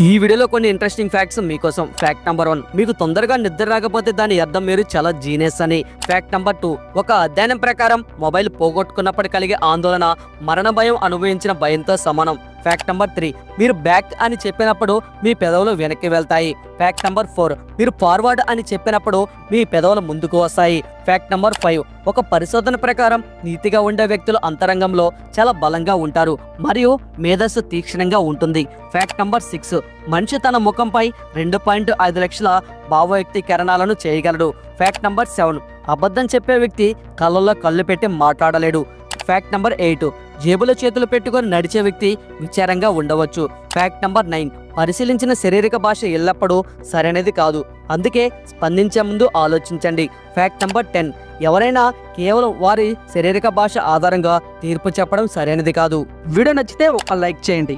ఈ వీడియోలో కొన్ని ఇంట్రెస్టింగ్ ఫ్యాక్ట్స్ మీకోసం. ఫ్యాక్ట్ నంబర్ 1, మీకు తొందరగా నిద్ర రాకపోతే దాని అర్థం మీరు చాలా జీనియస్ అని. ఫ్యాక్ట్ నంబర్ 2, ఒక అధ్యయనం ప్రకారం మొబైల్ పోగొట్టుకున్నప్పుడు కలిగే ఆందోళన మరణ భయం అనుభవించిన భయంతో సమానం. ఫ్యాక్ట్ నంబర్ 3, మీరు బ్యాక్ అని చెప్పినప్పుడు మీ పెదవులు వెనక్కి వెళ్తాయి. ఫ్యాక్ట్ నంబర్ 4, మీరు ఫార్వర్డ్ అని చెప్పినప్పుడు మీ పెదవులు ముందుకు వస్తాయి. ఫ్యాక్ట్ నంబర్ 5, ఒక పరిశోధన ప్రకారం నీతిగా ఉండే వ్యక్తులు అంతరంగంలో చాలా బలంగా ఉంటారు మరియు మేధస్సు తీక్షణంగా ఉంటుంది. ఫ్యాక్ట్ నంబర్ 6, మనిషి తన ముఖంపై 2.5 లక్షల భావవ్యక్తీకరణాలను చేయగలడు. ఫ్యాక్ట్ నంబర్ 7, అబద్ధం చెప్పే వ్యక్తి కళ్ళల్లో కళ్ళు పెట్టి మాట్లాడలేడు. ఫ్యాక్ట్ నంబర్ 8, జేబులో చేతులు పెట్టుకొని నడిచే వ్యక్తి విచారంగా ఉండవచ్చు. ఫ్యాక్ట్ నంబర్ 9, పరిశీలించిన శారీరక భాష ఎల్లప్పుడూ సరైనది కాదు, అందుకే స్పందించే ముందు ఆలోచించండి. ఫ్యాక్ట్ నంబర్ 10, ఎవరైనా కేవలం వారి శారీరక భాష ఆధారంగా తీర్పు చెప్పడం సరైనది కాదు. వీడియో నచ్చితే ఒక లైక్ చేయండి.